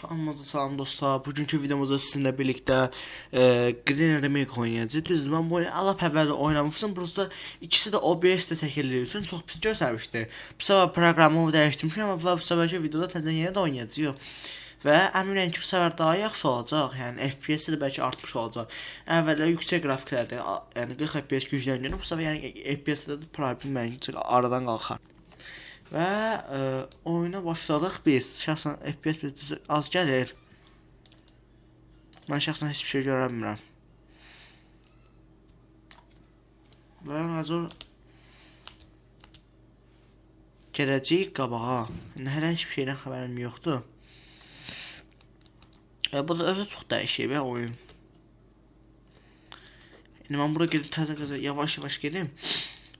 Hamınıza salam dostlar. Bugünkü videomuzda sizinlə birlikdə Green Remake oynayacağıq. Düzdür, mən bu oyunu alap əvvəl oynamışdım. Burası ikisi də OBS-də çəkildiyi üçün çox pis göstərmişdi. Bu səfər proqramı dəyişdirmişəm və bu səfərki videoda təzədən yenə də oynayacağıq. Və əminəm ki, bu səfər daha yaxşı olacaq. Yəni FPS-i də bəlkə artmış olacaq. Əvvəllər yüksək qrafiklərdə, yəni 40 FPS gücləndirir. Bu səfər yəni FPS-də də problem məncə aradan qalxar. Və oyuna başladıq biz. Şəxsən FPS az gəlir. Mən şəxsən heç bir şey görə bilmirəm. Və məcbur gələcəyik qabağa. Hələ heç bir şeydən xəbərim yoxdur. Bu da özü çox dəyişib oyun. İndi mən bura gedib təzə yavaş-yavaş gedim.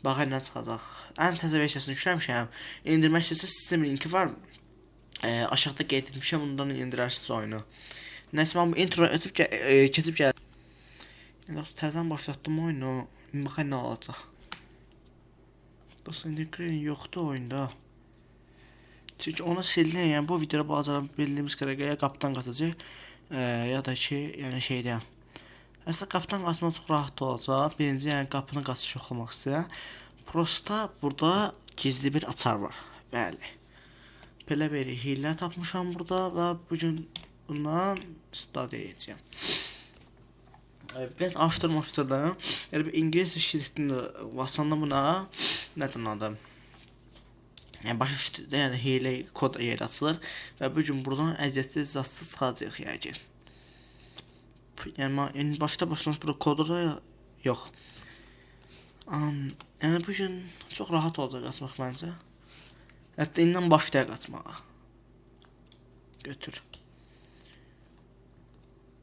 Baxaq nə çıxacaq. Ən təzə versiyasını yükləmişəm. İndirmək istəsəz sistem linki var. Aşağıda qeyd etmişəm. Bundan indirərsiniz oyunu. Nəsə mən bu intro ötüb keçib gəldim. İndi təzədən başlatdım oyunu. Baxaq nə olacaq. Dostlar, indi Green yoxdur oyunda. Çünki onu sildim. Yəni bu videoda bacaran bildiyimiz qədər ya qapıdan qaçacaq, ya da ki, yəni şeydə. Əslində qapıdan qaçmaq çox rahat olacaq. Birinci, yəni qapını qaçış yoxlamaq istəyirəm. Prosta burada gizli bir açar var. Bəli. Belə bir hiylə tapmışam burada və bugün bundan istifadə edəcəm. Biraz açdırdım. Yəni bir ingilis şriftində basanda buna nədir adı? Yəni başa düşdü, yəni hiylə kod yeri açılır və bugün buradan əziyyətli zastı çıxacaq yəqin. Yəni başda başlamış burada kodu da yox. Yəni bugün çox rahat olacaq qaçmaq məncə. Hətta indən başlayaq qaçmağa. Götür.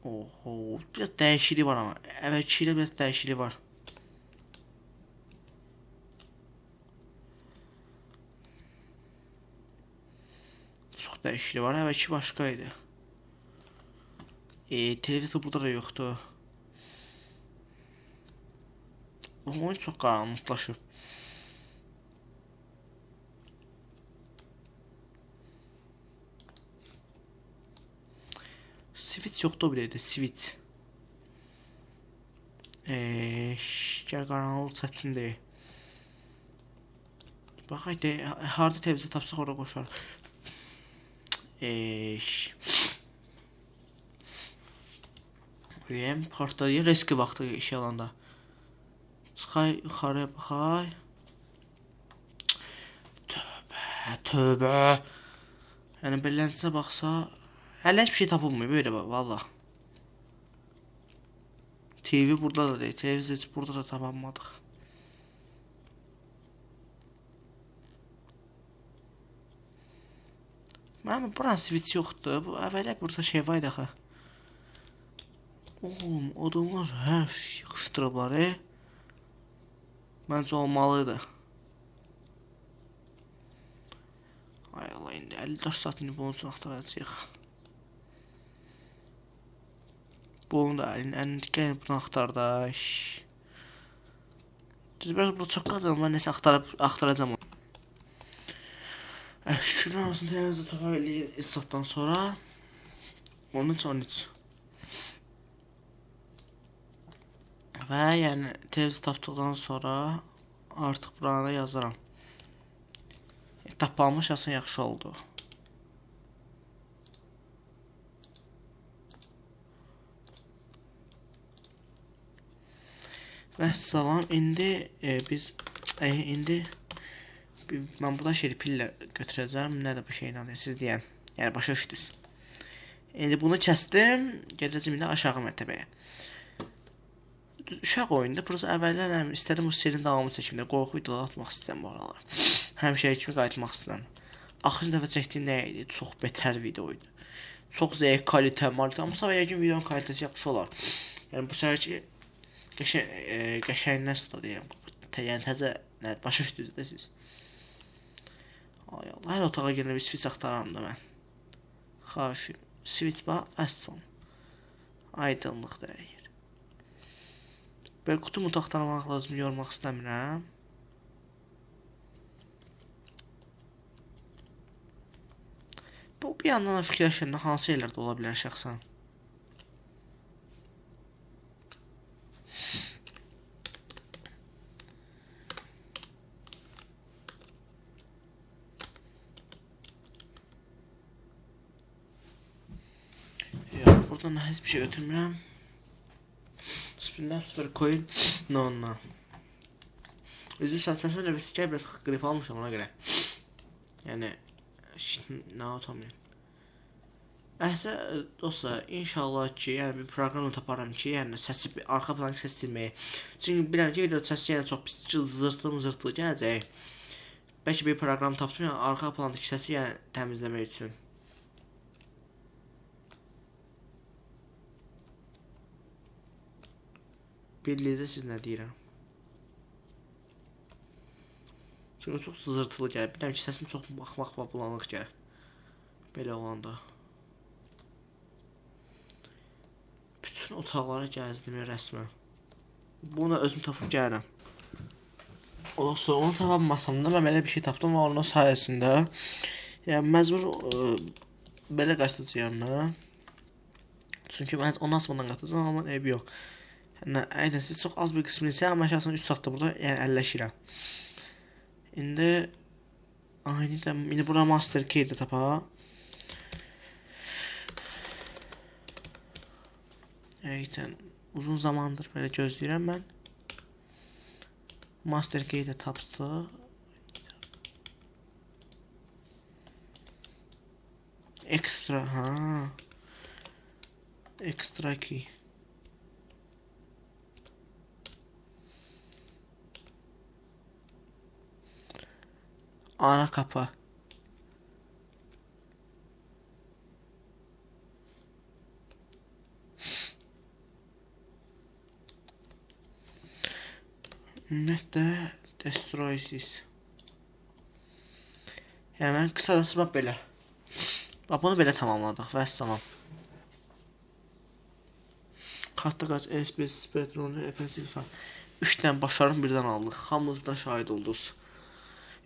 Oho, biraz dəyişiklik var amma. Əvvəlki ilə biraz dəyişiklik var. Çox dəyişiklik var. Əvvəlki başqa idi. Televizor burada da yoxdur. Oyun çox qaranlıqlaşıb. Switch yoxdur bir yerdə, switch. Gəl qaranlıq çətindir. Bax, haydi, harada televizor tapsaq orada qoşar. Partlayır, riski vaxtı iş alanda. Çıxay, yuxarıya baxay. Tövbə. Yəni belənsə baxsa, hələ heç bir şey tapılmıyor böyle bak valla. TV burada da değil, televizyon heç burada da tapamadık. Mənim buranın switch yoxdur. Bu əvvəllər burada şey var idi axı. Oğlum, adamlar hər şey yığışdırıblar, Məncə olmalıydı. Ay Allah, indi 54 saatini bunun üçün axtaracaq. Bunu da gəlin bunu axtar da. Düz biraz burada çox qalacaq, mən nəsə axtaracam onu. Şükürlər olsun, televizor tapa bildik islatdan sonra. 13-13. Və yəni televizor tapdıqdan sonra artıq buraya yazaram. Tapılmış aslında yaxşı oldu. Və salam, indi biz mən burada şey pillə götürəcəm. Nədir bu şeyin adı? Siz deyən. Yəni başa düşdünüz. İndi bunu kəsdim. Gedəcəm indi aşağı mərtəbəyə. Uşaq oyunda prosta əvvəllər istədim bu serinin davamı çəkimdə qorxu videoları atmaq istəyirəm bu aralar. Həmişəki kimi qayıtmaq istəyirəm. Axırıncı dəfə çəkdiyim nə idi? Çox betər video idi. Çox zəif kvalitə, amma səvə yəqin videonun kalitəsi yaxşı olar. Yəni bu səfər ki qəşəng nəsə deyirəm. Yəni təzə başa düşdünüz də siz. Ay Allah, hər otağa girən bir switch axtaram da mən. Xahiş, switch bax, əssən. Aydınlıq dəyir. Belə qutu mutaqdalamaq lazım, yormaq istəmirəm. Bu bir yandan da fikirləşəndə hansı yerlərdə ola bilər şəxsən? Yox, buradan heç bir şey götürmürəm. Spinlər 0 coin. No. Üzü səsən və sikər biraz qrip almışam ona görə. Yəni nə otamıyorum. Əhsə dostlar, inşallah ki, yəni bir proqramla taparam ki, yəni səsi arxa plan səs silməyi. Çünki bilirəm ki, video səsi yəni çox pis zırtlı gələcək. Bəlkə bir proqram tapdım, yəni arxa plandakı səsi yəni təmizləmək üçün. Birlikdə siz nə deyirəm? Çünki çox zırtılı gəlir. Bilirəm ki, səsim çox baxmaq bulanıq gəlir. Belə olanda. Bütün otaqlara gəzdim rəsmən. Bunu özüm tapıb gəlirəm. Ondan sonra onu tapamasamda mən belə bir şey tapdım və onun sayəsində yəni məcbur belə qaçacağam mən. Çünki mən onu asmadan qatacağam, amma eybi yox. Yəni aynen siz çox az bir qismini isə amma şəxsən 3 saatda burada yəni əlləşirəm. İndi bura master key də tapaq. Həqiqətən uzun zamandır belə gözləyirəm mən. Master key də tapdı. Ekstra Ekstra key. Ana kapı. Ümumiyyətlə destroy this. Yəni mən qısacası bax belə. Bax bunu belə tamamladıq və salam. Kartda qaç SPS Spectrum Epsilon 3 dənə başarım birdən aldıq. Hamınız da şahid oldunuz.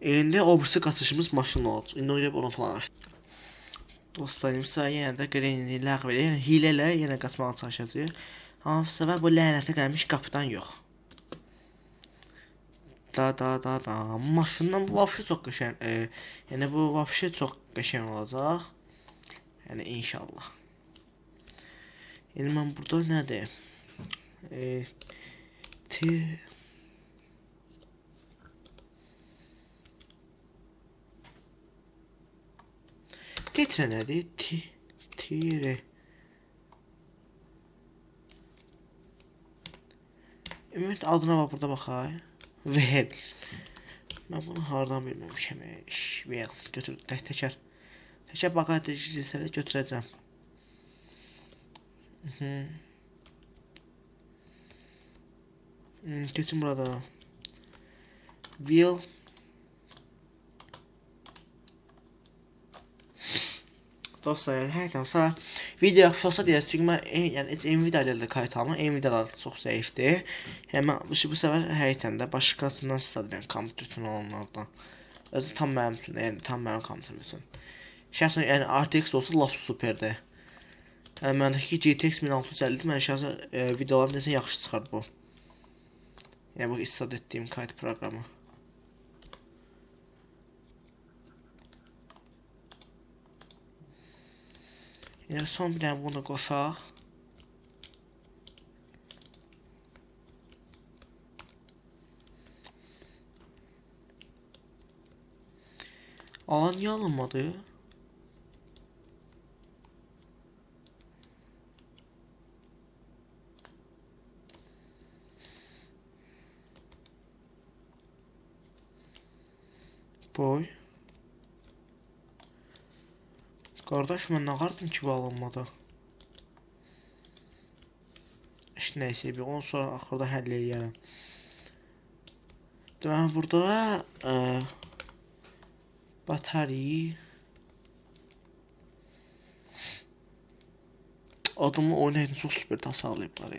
İndi o birisi qaçışımız maşın olacaq. İndi oynayıb onu falan açdı. Dostlarımsa yenə də Granny ləğv elə, yəni hilə ilə yenə qaçmağa çalışacağıq. Amma bu səfər bu lənətə gəlmiş qapıdan yox. Da. Maşından bu vapşı çox qəşəng. Yəni bu vapşı çox qəşəng olacaq. Yəni inşallah. Yəni mən burada nədir? Titre nədir? Tire. Ümumiyyətlə adına bax burada baxay. Vehicle. Mən bunu hardan bilməmişəm. Vehicle götür təkər. Təkər bagajı götürəcəm. Keçin burada. Wheel. Dostlar, yəni həqiqətənsə video yaxşı olsa deyəcək, çünki mən yəni Nvidia ilə də kayıt almam, Nvidia da çox zəifdir. Yəni mən bu səfər həqiqətən də başqasından istifadə edirəm kompüter üçün olanlardan. Özü tam mənim üçün, yəni tam mənim kompüterim üçün. Şəxsən yəni RTX olsa lap superdir. Yəni məndəki GTX 1650-dir, mən şəxsən videolarım desən yaxşı çıxar bu. Yəni bu istifadə etdiyim kayıt proqramı. Yəni son bir dənə bunu qoşaq. Alan niyə alınmadı? Boy. Qardaş, mən nə qardım ki, bu alınmadı? İşte neyse, bir 10 sonra axırda həll eləyərəm. Deməli, burada batarya adımı oynayın, çox süper tasarlayıblar.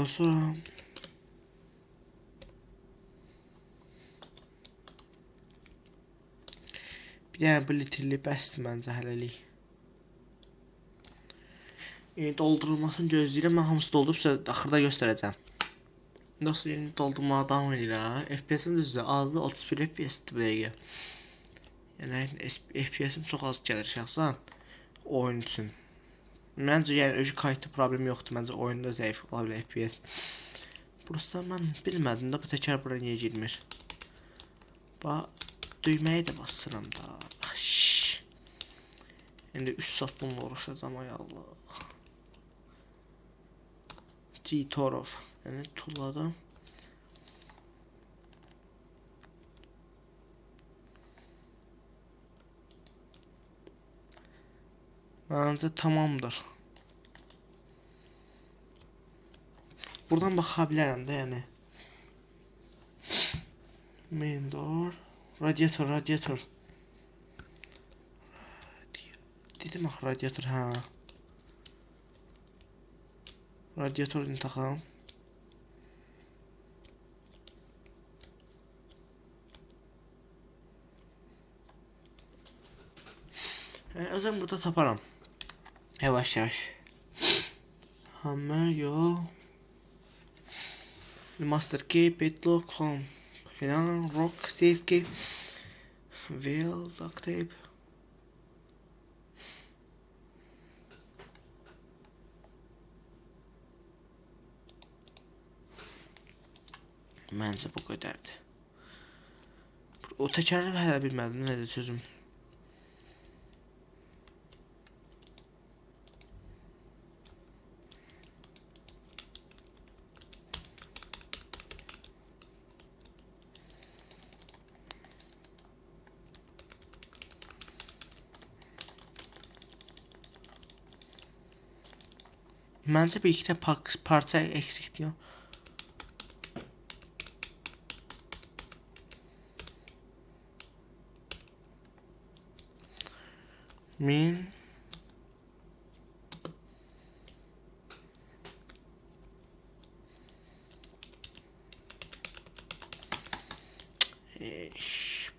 Sonra Yəni bu litrli bəsdir məncə hələlik. Doldurulmasını gözləyirəm. Mən hamısı doldurub sizə axırda göstərəcəm. Dostlar, yeni doldurmağa davam edirəm. FPS-im düzdür. Azda 31 FPS-dir bu dəqiqə. Yəni FPS-im çox az gəlir şəxsən oyun üçün. Məncə yəni özü kayıtda problem yoxdur. Məncə oyunda zəif ola bilər FPS. Burası mən bilmədim də bu təkər bura niyə girmir. Bax, düyməyi də basıram da. İndi 3 saat bununla uğraşacağam, ay Allah. G-Torov. Yəni tulladım. Məncə tamamdır. Buradan baxa bilərəm də, yəni. Main door. Radiator. Dedim axı radiator, hə. Radiatoru taxam. Yəni özüm burada taparam. Yavaş. Hammer, yol. Master key, padlock, home. Filan, rock, safe key. Wheel, duct tape. Məncə bu qədərdir. O təkərləri hələ bilmədim, nədir sözüm. Məncə bir iki də parça eksikdir. Min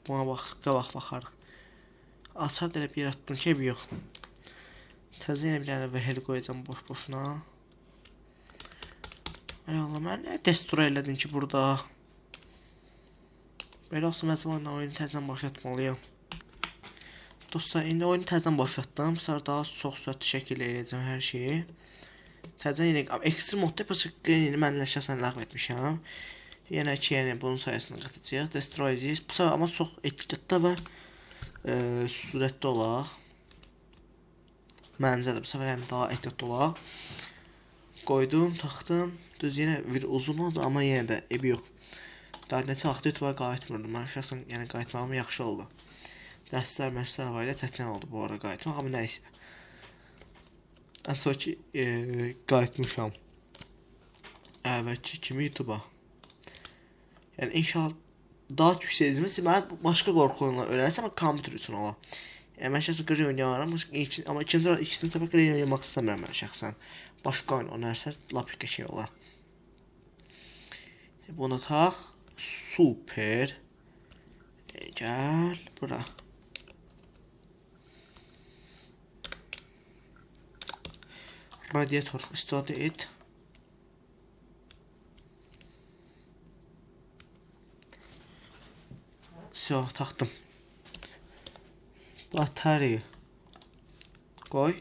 buna baxarıq. Açar da elə bir yer atdım ki, yox. Təzə yenə bir dənə vəhəli qoyacam boş-boşuna. Ay Allah, mən nə destroy elədim ki burada. Belə olsa mən oyunu təzədən başlatmalıyım. Dostlar, indi oyunu təzədən başlatdım. Sonra daha çox sürətli şəkildə eləyəcəm hər şeyi. Təzədən yenə ekstra modda Green mən şəxsən ləğv etmişəm. Yenə ki, bunun sayəsində qatacağıq. Destroy edəcəyik. Bu səfər amma çox ehtiyatlı və sürətli olaq. Məncə də bu səfər yəni daha ehtiyatlı olaq. Qoydum, taxdım. Düz yenə bir uzun oldu, amma yenə də ebi yox. Daha neçə vaxt YouTube'a qayıtmırdım. Mən şəxsən yəni qayıtmağım yaxşı oldu. Dərslər var ilə çətin oldu bu arada qayıtmaq, amma nəysə. Ən son ki qayıtmışam. Əvvəlki kimi YouTube'a. Yəni inşallah daha yüksək mən başqa qorxu oyunlar öyrənsəm, amma kompüter üçün ola. Yəni mən şəxsən Green oynayarım, amma ikisini səfər Green oynamaq istəmirəm mən şəxsən. Başqa oyun oynarsa lap qəşəng olar. Bunu tax. Super. Gəl bura. Radiator istifadə et. Taxdım. Batarya qoy.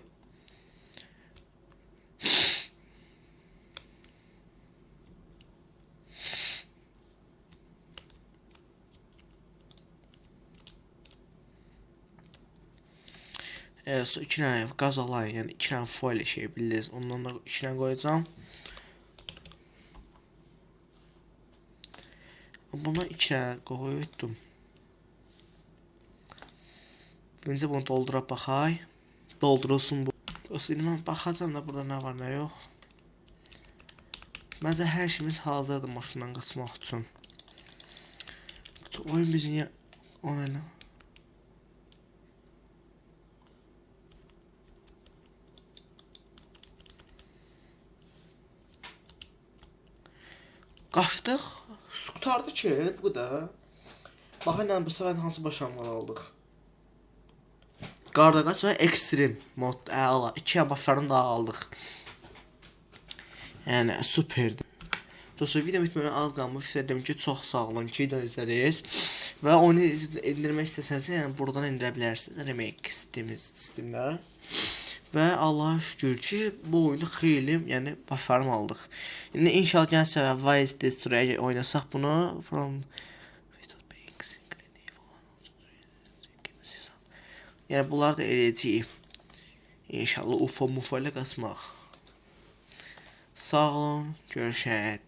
İki dənə qaz alayım, yəni iki dənə folya şey bildiniz. Ondan da iki dənə qoyacağım. Buna iki dənə qoydum. Birinci bunu dolduraq baxay. Doldurulsun bu. Dostlar, mən baxacağım da burada nə var, nə yox. Məncə hər şeyimiz hazırdır maşından qaçmaq üçün. Oyun bizi niyə onu elə. Qaçdıq. Qutardı ki, bu da. Baxın, bu səfər hansı başarmalar aldıq. Qardaqa və ekstrem mod əla. 2 başlarını daha aldıq. Yəni superdir. Dostlar, video bitməyə az qalmış. Sizə deyim ki, çox sağ olun ki, video izlədiniz. Və onu indirmək istəsəniz, yəni buradan indirə bilərsiniz. Remake Steam-də. Və Allah'a şükür ki, bu oyunu xeyli, yəni başarım aldıq. İndi inşallah gələn səvə Vice Destroyer oynasaq bunu yəni bunlar da eləyəcəyik. İnşallah UFO ilə qaçmaq. Sağ olun, görüşək.